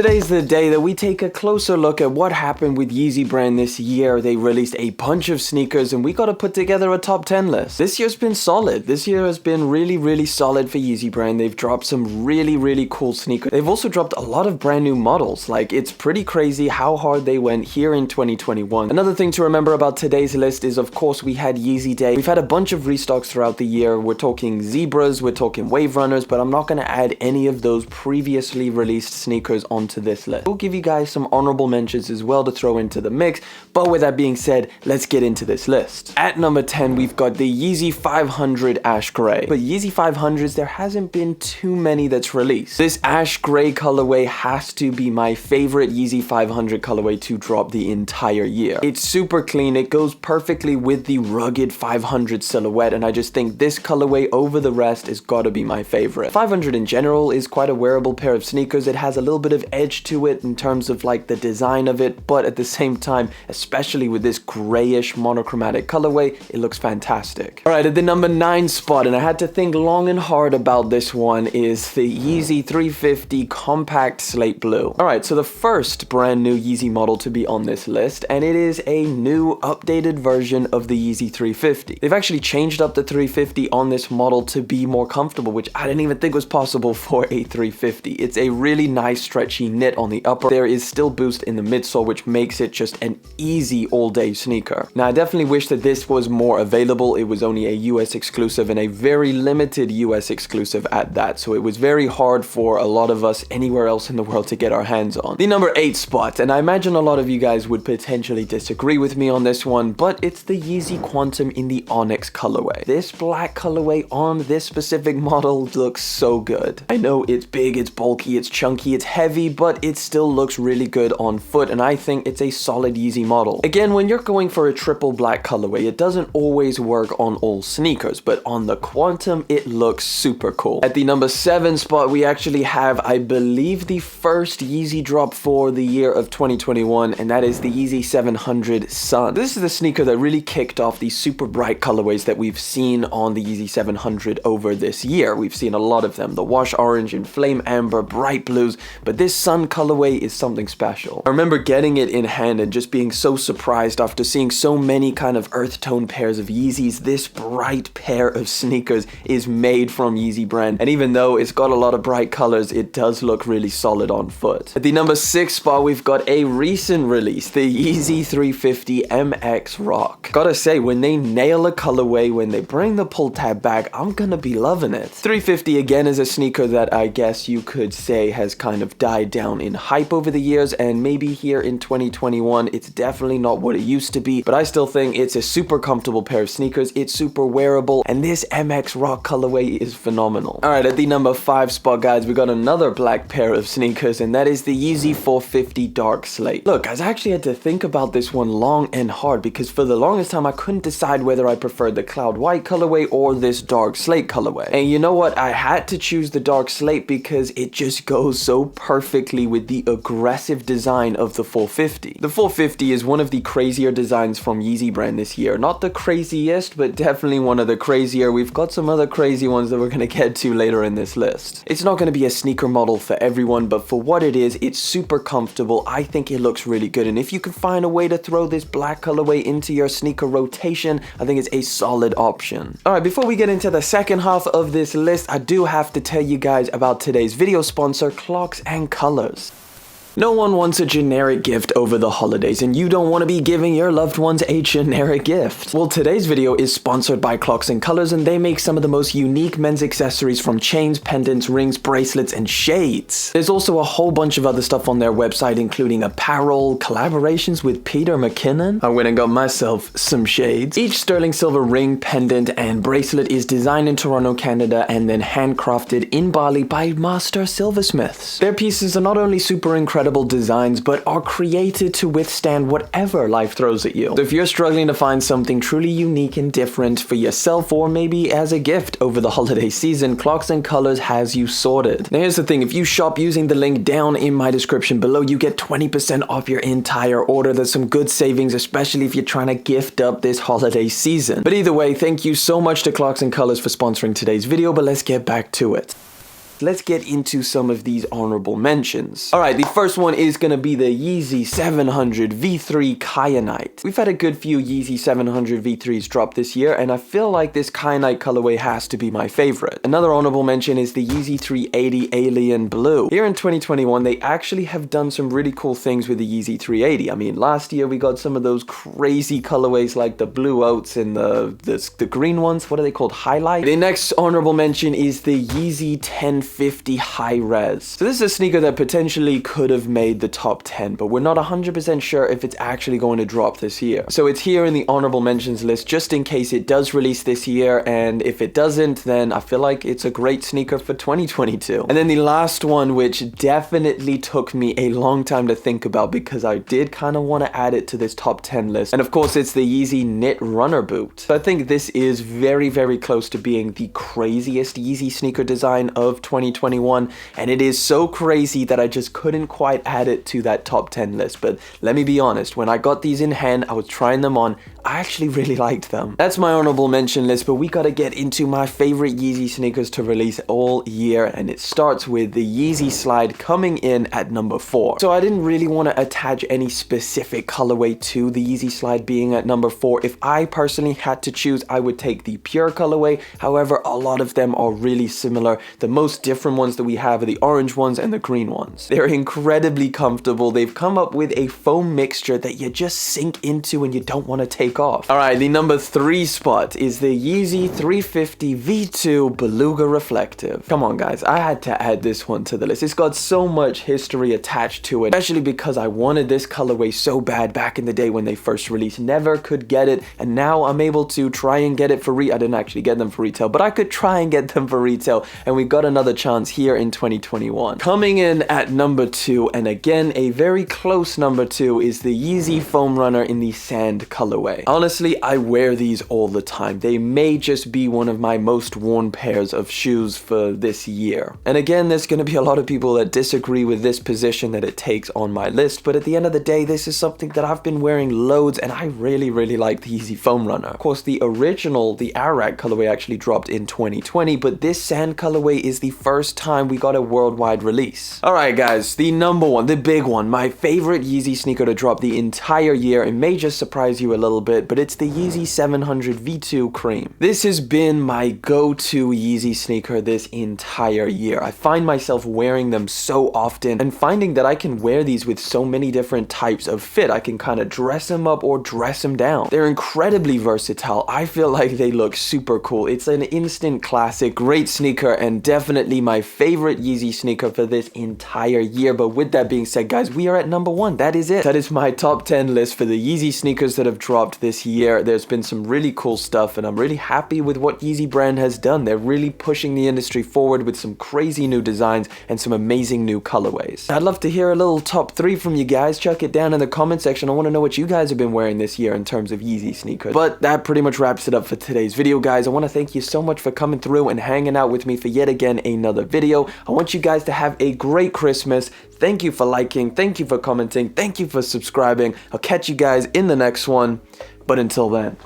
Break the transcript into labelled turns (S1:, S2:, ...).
S1: Today's the day that we take a closer look at what happened with Yeezy brand this year. They released a bunch of sneakers and we got to put together a top 10 list. This year's been solid. This year has been really solid for Yeezy brand. They've dropped some really cool sneakers. They've also dropped a lot of brand new models. Like, it's pretty crazy how hard they went here in 2021. Another thing to remember about today's list is, of course, we had Yeezy Day. We've had a bunch of restocks throughout the year. We're talking Zebras, we're talking Wave Runners, but I'm not going to add any of those previously released sneakers onto this list. We'll give you guys some honorable mentions as well to throw into the mix, but with that being said, let's get into this list. At number 10, we've got the Yeezy 500 Ash Gray. But Yeezy 500s, there hasn't been too many that's released. This Ash Gray colorway has to be my favorite Yeezy 500 colorway to drop the entire year. It's super clean, it goes perfectly with the rugged 500 silhouette, and I just think this colorway over the rest has got to be my favorite. 500 in general is quite a wearable pair of sneakers. It has a little bit of edge to it in terms of like the design of it, but at the same time, especially with this grayish monochromatic colorway, it looks fantastic. Alright, at the number 9 spot, and I had to think long and hard about this one, is the Yeezy 350 Compact Slate Blue. Alright, so the first brand new Yeezy model to be on this list, and it is a new updated version of the Yeezy 350. They've actually changed up the 350 on this model to be more comfortable, which I didn't even think was possible for a 350. It's a really nice stretchy knit on the upper. There is still boost in the midsole, which makes it just an easy all-day sneaker. Now, I definitely wish that this was more available. It was only a US exclusive and a very limited US exclusive at that, so it was very hard for a lot of us anywhere else in the world to get our hands on. The number 8 spot, and I imagine a lot of you guys would potentially disagree with me on this one, but it's the Yeezy Quantum in the Onyx colorway. This black colorway on this specific model looks so good. I know it's big, it's bulky, it's chunky, it's heavy, but it still looks really good on foot, and I think it's a solid Yeezy model. Again, when you're going for a triple black colorway, it doesn't always work on all sneakers, but on the Quantum, it looks super cool. At the number 7 spot, we actually have, I believe, the first Yeezy drop for the year of 2021, and that is the Yeezy 700 Sun. This is the sneaker that really kicked off these super bright colorways that we've seen on the Yeezy 700 over this year. We've seen a lot of them, the wash orange and flame amber, bright blues, but this sun colorway is something special. I remember getting it in hand and just being so surprised after seeing so many kind of earth tone pairs of Yeezys. This bright pair of sneakers is made from Yeezy brand, and even though it's got a lot of bright colors, it does look really solid on foot. At the number 6 spot, we've got a recent release, the Yeezy 350 MX Rock. Gotta say, when they nail a colorway, when they bring the pull tab back, I'm gonna be loving it. 350 again is a sneaker that I guess you could say has kind of died down in hype over the years, and maybe here in 2021 it's definitely not what it used to be, but I still think it's a super comfortable pair of sneakers. It's super wearable, and this MX Rock colorway is phenomenal. Alright, at the number 5 spot, guys, we got another black pair of sneakers, and that is the Yeezy 450 Dark Slate. Look, I actually had to think about this one long and hard, because for the longest time I couldn't decide whether I preferred the Cloud White colorway or this Dark Slate colorway. And you know what? I had to choose the Dark Slate because it just goes so perfectly with the aggressive design of the 450. The 450 is one of the crazier designs from Yeezy brand this year. Not the craziest, but definitely one of the crazier. We've got some other crazy ones that we're going to get to later in this list. It's not going to be a sneaker model for everyone, but for what it is, it's super comfortable. I think it looks really good, and if you can find a way to throw this black colorway into your sneaker rotation, I think it's a solid option. Alright, before we get into the second half of this list, I do have to tell you guys about today's video sponsor, Clocks and Colors. No one wants a generic gift over the holidays, and you don't want to be giving your loved ones a generic gift. Well, today's video is sponsored by Clocks and Colors, and they make some of the most unique men's accessories, from chains, pendants, rings, bracelets, and shades. There's also a whole bunch of other stuff on their website, including apparel, collaborations with Peter McKinnon. I went and got myself some shades. Each sterling silver ring, pendant, and bracelet is designed in Toronto, Canada, and then handcrafted in Bali by master silversmiths. Their pieces are not only super incredible designs, but are created to withstand whatever life throws at you. So if you're struggling to find something truly unique and different for yourself, or maybe as a gift over the holiday season, Clocks and Colors has you sorted. Now here's the thing, if you shop using the link down in my description below, you get 20% off your entire order. There's some good savings, especially if you're trying to gift up this holiday season. But either way, thank you so much to Clocks and Colors for sponsoring today's video, but let's get back to it. Let's get into some of these honorable mentions. Alright, the first one is gonna be the Yeezy 700 V3 Kyanite. We've had a good few Yeezy 700 V3s drop this year, and I feel like this Kyanite colorway has to be my favorite. Another honorable mention is the Yeezy 380 Alien Blue. Here in 2021, they actually have done some really cool things with the Yeezy 380. I mean, last year we got some of those crazy colorways like the blue oats and the green ones. What are they called? Highlight? The next honorable mention is the Yeezy 1050 High Res. So this is a sneaker that potentially could have made the top 10, but we're not 100% sure if it's actually going to drop this year. So it's here in the honorable mentions list just in case it does release this year, and if it doesn't, then I feel like it's a great sneaker for 2022. And then the last one, which definitely took me a long time to think about because I did kind of want to add it to this top 10 list, and of course it's the Yeezy Knit Runner Boot. So I think this is very, very close to being the craziest Yeezy sneaker design of 2021, and it is so crazy that I just couldn't quite add it to that top 10 list. But let me be honest, when I got these in hand, I was trying them on, I actually really liked them. That's my honorable mention list, but we gotta get into my favorite Yeezy sneakers to release all year, and it starts with the Yeezy Slide coming in at number 4. So I didn't really want to attach any specific colorway to the Yeezy Slide being at number 4. If I personally had to choose, I would take the pure colorway. However, a lot of them are really similar. The most different ones that we have are the orange ones and the green ones. They're incredibly comfortable. They've come up with a foam mixture that you just sink into and you don't want to take off. Alright, the number 3 spot is the Yeezy 350 V2 Beluga Reflective. Come on guys, I had to add this one to the list. It's got so much history attached to it, especially because I wanted this colorway so bad back in the day when they first released. Never could get it, and now I'm able to try and get it for I didn't actually get them for retail, but I could try and get them for retail, and we got another chance here in 2021. Coming in at number 2, and again a very close number 2, is the Yeezy Foam Runner in the Sand colorway. Honestly, I wear these all the time. They may just be one of my most worn pairs of shoes for this year. And again, there's going to be a lot of people that disagree with this position that it takes on my list, but at the end of the day, this is something that I've been wearing loads, and I really, really like the Yeezy Foam Runner. Of course, the original, the Arak colorway actually dropped in 2020, but this Sand colorway is the first time we got a worldwide release. Alright guys, the number one, the big one, my favorite Yeezy sneaker to drop the entire year. It may just surprise you a little bit, but it's the Yeezy 700 V2 Cream. This has been my go-to Yeezy sneaker this entire year. I find myself wearing them so often and finding that I can wear these with so many different types of fit. I can kind of dress them up or dress them down. They're incredibly versatile. I feel like they look super cool. It's an instant classic, great sneaker, and definitely my favorite Yeezy sneaker for this entire year. But with that being said, guys, we are at number 1. That is it. That is my top 10 list for the Yeezy sneakers that have dropped this year. There's been some really cool stuff, and I'm really happy with what Yeezy brand has done. They're really pushing the industry forward with some crazy new designs and some amazing new colorways. I'd love to hear a little top 3 from you guys. Chuck it down in the comment section. I want to know what you guys have been wearing this year in terms of Yeezy sneakers. But that pretty much wraps it up for today's video, guys. I want to thank you so much for coming through and hanging out with me for yet again another video. I want you guys to have a great Christmas. Thank you for liking, thank you for commenting, thank you for subscribing. I'll catch you guys in the next one, but until then.